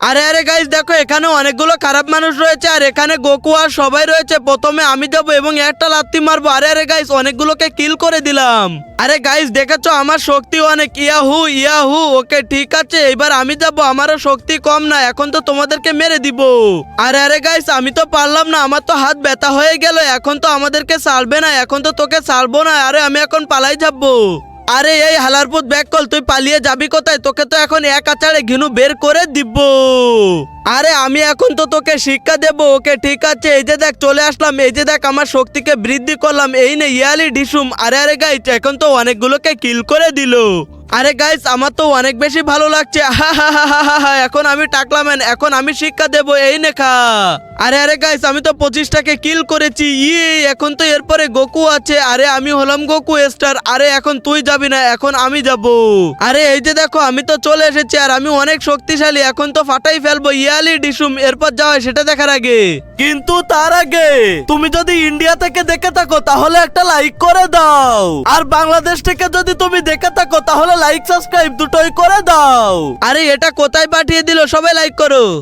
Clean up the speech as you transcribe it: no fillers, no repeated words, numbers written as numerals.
আরে আরে গাইস দেখো এখানে অনেকগুলো খারাপ মানুষ রয়েছে আর এখানে গোকু আর সবাই রয়েছে। প্রথমে আমি যাব এবং একটা লাত্তি মারবো। আরে আরে গাইস অনেকগুলোকে কিল করে দিলাম। আরে গাইস দেখেছো আমার শক্তি অনেক। ইয়াহু ইয়াহু, ওকে ঠিক আছে এবার আমি যাব। আমারও শক্তি কম না, এখন তো তোমাদেরকে মেরে দিব। আরে আরে গাইস আমি তো পারলাম না, আমার তো হাত ব্যথা হয়ে গেল। এখন তো আমাদেরকে ছাড়বে না, এখন তো তোকে ছাড়বো না। আরে আমি এখন পালাই যাবো। আরে এই হালারপুত ব্যাক কল, তুই পালিয়ে যাবি কোথায়? তোকে তো এখন এক আচারে ঘিনু বের করে দিব। আরে আমি এখন তো তোকে শিক্ষা দেব। ওকে ঠিক আছে, এই যে দেখ চলে আসলাম। এই যে দেখ আমার শক্তিকে বৃদ্ধি করলাম। এই নে ইয়ালি ডিসুম। আরে আরে গাইস এখন তো অনেকগুলোকে কিল করে দিল। আরে গাইস আমার তো অনেক বেশি ভালো লাগছে। এখন আমি টাকলা ম্যান, এখন আমি শিক্ষা দেব। এই নে খা। আরে আরে গাইস আমি তো 25টাকে কিল করেছি। এখন তো এরপরে গোকু আছে। আরে আমি হলাম গোকু স্টার। আরে এখন তুই যাবি না, এখন আমি যাব। আরে এই যে দেখো আমি তো চলে এসেছি আর আমি অনেক শক্তিশালী। এখন তো ফাটাই ফেলবো ইয়ালি ডিসুম। এরপর যাও সেটা দেখার আগে, কিন্তু তার আগে তুমি যদি ইন্ডিয়া থেকে দেখে থাকো তাহলে একটা লাইক করে দাও, আর বাংলাদেশ থেকে যদি তুমি দেখে থাকো তাহলে লাইক সাবস্ক্রাইব দুটোই করে দাও। আরে এটা কোথায় পাঠিয়ে দিল? সবাই লাইক করো।